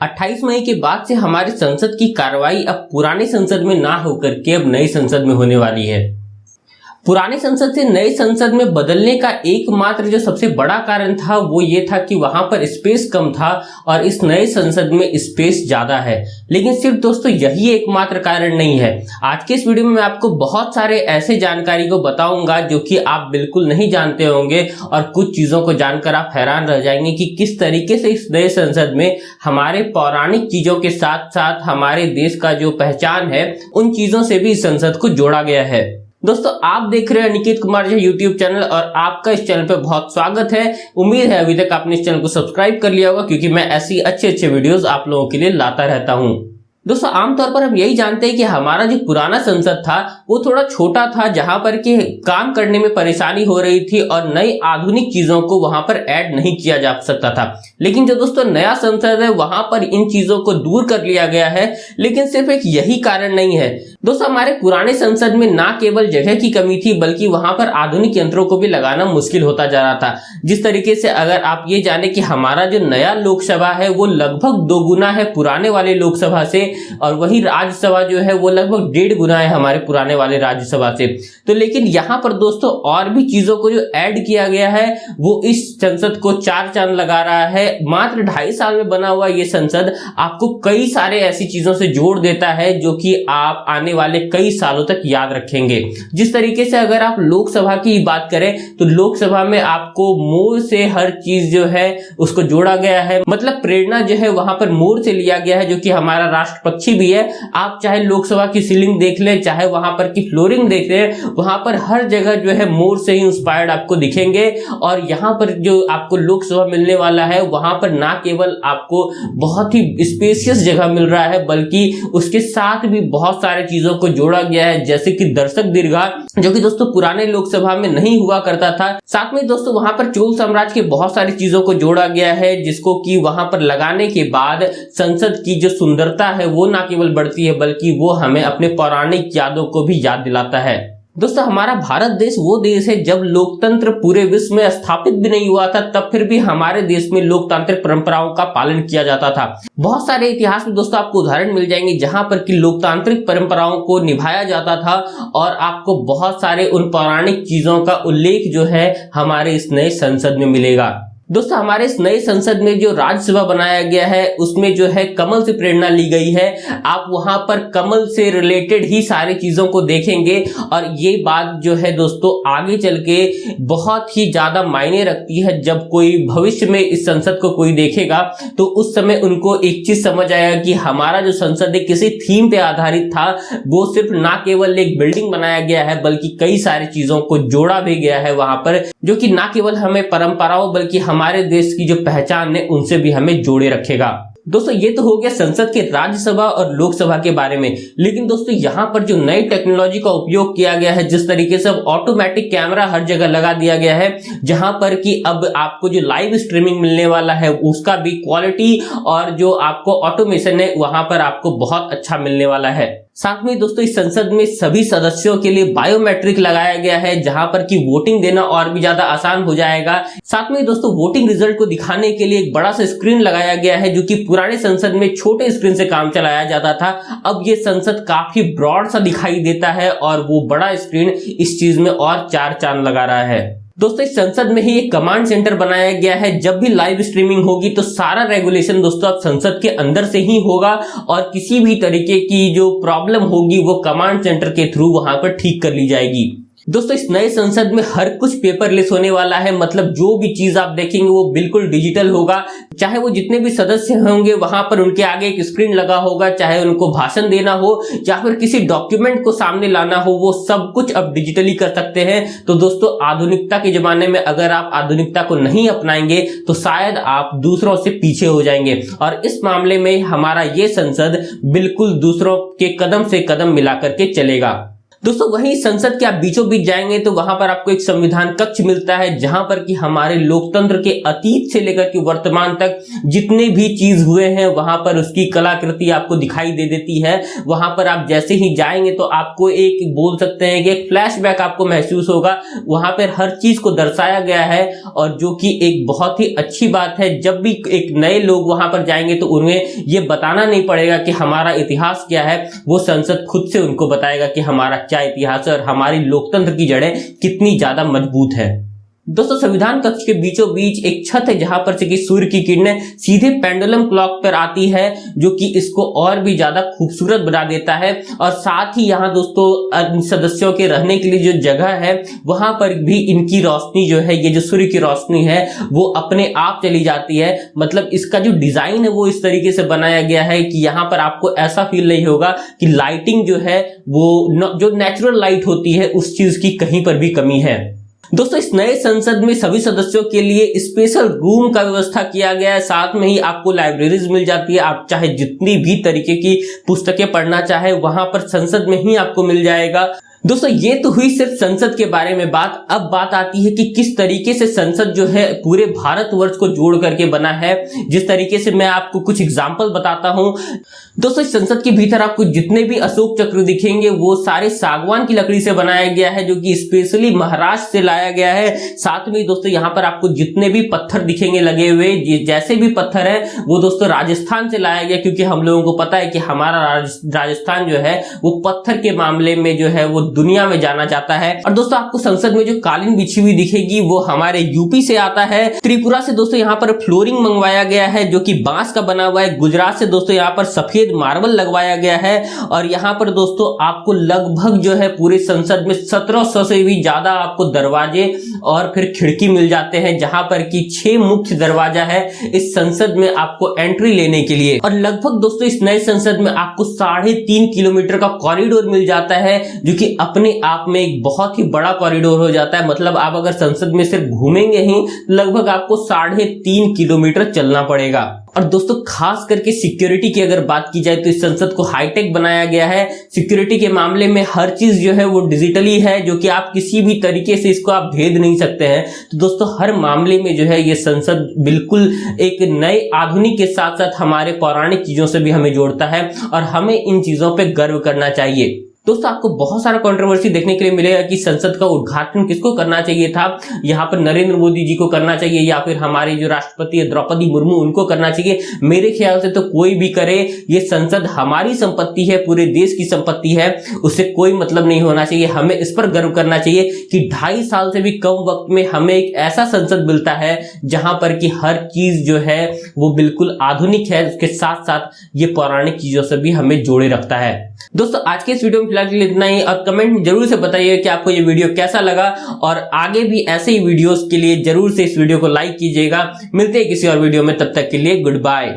28 मई के बाद से हमारी संसद की कार्रवाई अब पुरानी संसद में ना होकर के अब नई संसद में होने वाली है। पुरानी संसद से नई संसद में बदलने का एकमात्र जो सबसे बड़ा कारण था वो ये था कि वहां पर स्पेस कम था और इस नए संसद में स्पेस ज्यादा है। लेकिन सिर्फ दोस्तों यही एकमात्र कारण नहीं है। आज के इस वीडियो में मैं आपको बहुत सारे ऐसे जानकारी को बताऊंगा जो कि आप बिल्कुल नहीं जानते होंगे और कुछ चीजों को जानकर आप हैरान रह जाएंगे कि किस तरीके से इस नए संसद में हमारे पौराणिक चीजों के साथ साथ हमारे देश का जो पहचान है उन चीजों से भी इस संसद को जोड़ा गया है। दोस्तों आप देख रहे हैं निकित कुमार जी यूट्यूब चैनल और आपका इस चैनल पे बहुत स्वागत है। उम्मीद है अभी तक आपने इस चैनल को सब्सक्राइब कर लिया होगा क्योंकि मैं ऐसी अच्छे वीडियोस आप लोगों के लिए लाता रहता हूं। दोस्तों आमतौर पर हम यही जानते हैं कि हमारा जो पुराना संसद था वो थोड़ा छोटा था, जहां पर कि काम करने में परेशानी हो रही थी और नई आधुनिक चीजों को वहां पर ऐड नहीं किया जा सकता था। लेकिन जो दोस्तों नया संसद है वहां पर इन चीजों को दूर कर लिया गया है। लेकिन सिर्फ एक यही कारण नहीं है दोस्तों, हमारे पुराने संसद में ना केवल जगह की कमी थी बल्कि वहां पर आधुनिक यंत्रों को भी लगाना मुश्किल होता जा रहा था। जिस तरीके से अगर आप ये जाने कि हमारा जो नया लोकसभा है वो लगभग 2 गुना है पुराने वाले लोकसभा से और वही राज्यसभा जो है वो लगभग 1.5 गुना है हमारे पुराने वाले राज्यसभा से। तो लेकिन यहाँ पर दोस्तों और भी चीजों को जो ऐड किया गया है वो इस संसद को 4 चांद लगा रहा है। मात्र 2.5 साल में बना हुआ ये संसद आपको कई सारे ऐसी चीजों से जोड़ देता है जो कि आप आने वाले कई सालों तक याद रखेंगे। जिस तरीके से अगर आप लोकसभा की बात करें तो लोकसभा में आपको मोर से हर चीज जो है उसको जोड़ा गया है। मतलब प्रेरणा जो है वहां पर मोर से लिया गया है जो कि हमारा राष्ट्र पक्षी भी है। आप चाहे लोकसभा की सीलिंग देख लें, चाहे वहां पर की फ्लोरिंग देख लें, वहां पर हर जगह जो है मोर से ही इंस्पायर्ड आपको दिखेंगे। और यहाँ पर जो आपको लोकसभा मिलने वाला है वहां पर ना केवल आपको बहुत ही स्पेशियस जगह मिल रहा है बल्कि उसके साथ भी बहुत सारे चीजों को जोड़ा गया है, जैसे कि दर्शक दीर्घा जो कि दोस्तों पुराने लोकसभा में नहीं हुआ करता था। साथ में दोस्तों वहां पर चोल साम्राज्य के बहुत सारी चीजों को जोड़ा गया है जिसको कि वहां पर लगाने के बाद संसद की जो सुंदरता है वो ना केवल बढ़ती है बल्कि वो हमें अपने पौराणिक यादों को भी याद दिलाता है। दोस्तों हमारा भारत देश वो देश है जब लोकतंत्र पूरे विश्व में स्थापित भी नहीं हुआ था तब फिर भी हमारे देश में लोकतांत्रिक परंपराओं का पालन किया जाता था। बहुत सारे इतिहास में दोस्तों आपको उदाहरण मिल जाएंगे जहां पर कि लोकतांत्रिक परंपराओं को निभाया जाता था और आपको बहुत सारे उन पौराणिक चीजों का उल्लेख जो है हमारे इस नए संसद में मिलेगा। दोस्तों हमारे इस नए संसद में जो राज्यसभा बनाया गया है उसमें जो है कमल से प्रेरणा ली गई है। आप वहां पर कमल से रिलेटेड ही सारी चीजों को देखेंगे और ये बात जो है दोस्तों आगे चल के बहुत ही ज्यादा मायने रखती है। जब कोई भविष्य में इस संसद को कोई देखेगा तो उस समय उनको एक चीज समझ आएगा कि हमारा जो संसद है किसी थीम पे आधारित था। वो सिर्फ ना केवल एक बिल्डिंग बनाया गया है बल्कि कई सारी चीजों को जोड़ा भी गया है वहां पर, जो कि ना केवल हमें परंपराओं बल्कि हमारे देश की जो पहचान है उनसे भी हमें जोड़े रखेगा। दोस्तों ये तो हो गया संसद के राज्यसभा और लोकसभा के बारे में। लेकिन दोस्तों यहाँ पर जो नई टेक्नोलॉजी का उपयोग किया गया है, जिस तरीके से अब ऑटोमेटिक कैमरा हर जगह लगा दिया गया है, जहां पर कि अब आपको जो लाइव स्ट्रीमिंग मिलने वाला है उसका भी क्वालिटी और जो आपको ऑटोमेशन है वहां पर आपको बहुत अच्छा मिलने वाला है। साथ में दोस्तों इस संसद में सभी सदस्यों के लिए बायोमेट्रिक लगाया गया है जहां पर कि वोटिंग देना और भी ज्यादा आसान हो जाएगा। साथ में दोस्तों वोटिंग रिजल्ट को दिखाने के लिए एक बड़ा सा स्क्रीन लगाया गया है जो कि पुराने संसद में छोटे स्क्रीन से काम चलाया जाता था। अब ये संसद काफी ब्रॉड सा दिखाई देता है और वो बड़ा स्क्रीन इस चीज में और 4 चांद लगा रहा है। दोस्तों इस संसद में ही एक कमांड सेंटर बनाया गया है। जब भी लाइव स्ट्रीमिंग होगी तो सारा रेगुलेशन दोस्तों अब संसद के अंदर से ही होगा और किसी भी तरीके की जो प्रॉब्लम होगी वो कमांड सेंटर के थ्रू वहां पर ठीक कर ली जाएगी। दोस्तों इस नए संसद में हर कुछ पेपरलेस होने वाला है। मतलब जो भी चीज आप देखेंगे वो बिल्कुल डिजिटल होगा। चाहे वो जितने भी सदस्य होंगे वहां पर उनके आगे एक स्क्रीन लगा होगा, चाहे उनको भाषण देना हो या फिर किसी डॉक्यूमेंट को सामने लाना हो, वो सब कुछ अब डिजिटली कर सकते हैं। तो दोस्तों आधुनिकता के जमाने में अगर आप आधुनिकता को नहीं अपनाएंगे तो शायद आप दूसरों से पीछे हो जाएंगे और इस मामले में हमारा ये संसद बिल्कुल दूसरों के कदम से कदम मिला करके चलेगा। दोस्तों वहीं संसद के आप बीचों बीच जाएंगे तो वहां पर आपको एक संविधान कक्ष मिलता है, जहां पर कि हमारे लोकतंत्र के अतीत से लेकर के वर्तमान तक जितने भी चीज हुए हैं वहां पर उसकी कलाकृति आपको दिखाई दे देती है। वहां पर आप जैसे ही जाएंगे तो आपको एक बोल सकते हैं कि एक फ्लैशबैक आपको महसूस होगा। वहां पर हर चीज को दर्शाया गया है और जो कि एक बहुत ही अच्छी बात है। जब भी एक नए लोग वहां पर जाएंगे तो उन्हें ये बताना नहीं पड़ेगा कि हमारा इतिहास क्या है, वो संसद खुद से उनको बताएगा कि हमारा क्या इतिहास है और हमारी लोकतंत्र की जड़ें कितनी ज्यादा मजबूत है। दोस्तों संविधान कक्ष के बीचों बीच एक छत है जहां पर से कि सूर्य की किरणें सीधे पेंडुलम क्लॉक पर आती है, जो कि इसको और भी ज्यादा खूबसूरत बना देता है। और साथ ही यहाँ दोस्तों सदस्यों के रहने के लिए जो जगह है वहां पर भी इनकी रोशनी जो है, ये जो सूर्य की रोशनी है वो अपने आप चली जाती है। मतलब इसका जो डिजाइन है वो इस तरीके से बनाया गया है कि यहाँ पर आपको ऐसा फील नहीं होगा कि लाइटिंग जो है वो जो नेचुरल लाइट होती है उस चीज की कहीं पर भी कमी है। दोस्तों इस नए संसद में सभी सदस्यों के लिए स्पेशल रूम का व्यवस्था किया गया है। साथ में ही आपको लाइब्रेरीज मिल जाती है, आप चाहे जितनी भी तरीके की पुस्तकें पढ़ना चाहे वहां पर संसद में ही आपको मिल जाएगा। दोस्तों ये तो हुई सिर्फ संसद के बारे में बात। अब बात आती है कि किस तरीके से संसद जो है पूरे भारतवर्ष को जोड़ करके बना है। जिस तरीके से मैं आपको कुछ एग्जांपल बताता हूं। दोस्तों इस संसद के भीतर आपको जितने भी अशोक चक्र दिखेंगे वो सारे सागवान की लकड़ी से बनाया गया है, जो कि स्पेशली महाराष्ट्र से लाया गया है। साथ में दोस्तों यहाँ पर आपको जितने भी पत्थर दिखेंगे लगे हुए, जैसे भी पत्थर है वो दोस्तों राजस्थान से लाया गया, क्योंकि हम लोगों को पता है कि हमारा राजस्थान जो है वो पत्थर के मामले में जो है वो दुनिया में जाना जाता है। और दोस्तों आपको संसद में जो कालीन बिछी हुई दिखेगी वो हमारे यूपी से आता है। त्रिपुरा से दोस्तों यहाँ पर फ्लोरिंग मंगवाया गया है जो कि बांस का बना हुआ है। गुजरात से दोस्तों यहाँ पर सफेद मार्बल लगवाया गया है। और यहाँ पर दोस्तों आपको लगभग जो है पूरे संसद में 1700 से भी ज्यादा आपको दरवाजे और फिर खिड़की मिल जाते हैं, जहां पर कि 6 मुख्य दरवाजा है इस संसद में आपको एंट्री लेने के लिए। और लगभग दोस्तों इस नए संसद में आपको 3.5 किलोमीटर का कॉरिडोर मिल जाता है, जो कि अपने आप में एक बहुत ही बड़ा कॉरिडोर हो जाता है। मतलब आप अगर संसद में सिर्फ घूमेंगे ही लगभग आपको 3.5 किलोमीटर चलना पड़ेगा। और दोस्तों खास करके सिक्योरिटी की अगर बात की जाए तो इस संसद को हाईटेक बनाया गया है। सिक्योरिटी के मामले में हर चीज जो है वो डिजिटली है, जो कि आप किसी भी तरीके से इसको आप भेद नहीं सकते हैं। तो दोस्तों हर मामले में जो है ये संसद बिल्कुल एक नए आधुनिक के साथ साथ हमारे पौराणिक चीजों से भी हमें जोड़ता है और हमें इन चीजों पर गर्व करना चाहिए। दोस्तों आपको बहुत सारा कंट्रोवर्सी देखने के लिए मिलेगा कि संसद का उद्घाटन किसको करना चाहिए था। यहाँ पर नरेंद्र मोदी जी को करना चाहिए या फिर हमारे जो राष्ट्रपति है द्रौपदी मुर्मू उनको करना चाहिए। मेरे ख्याल से तो कोई भी करे, ये संसद हमारी संपत्ति है, पूरे देश की संपत्ति है, उससे कोई मतलब नहीं होना चाहिए। हमें इस पर गर्व करना चाहिए कि 2.5 साल से भी कम वक्त में हमें एक ऐसा संसद मिलता है जहां पर कि हर चीज जो है वो बिल्कुल आधुनिक है, उसके साथ साथ ये पौराणिक चीजों से भी हमें जोड़े रखता है। दोस्तों आज के इस वीडियो में फिलहाल के लिए इतना ही, और कमेंट में जरूर से बताइए कि आपको ये वीडियो कैसा लगा, और आगे भी ऐसे ही वीडियोस के लिए जरूर से इस वीडियो को लाइक कीजिएगा। मिलते हैं किसी और वीडियो में, तब तक के लिए गुड बाय।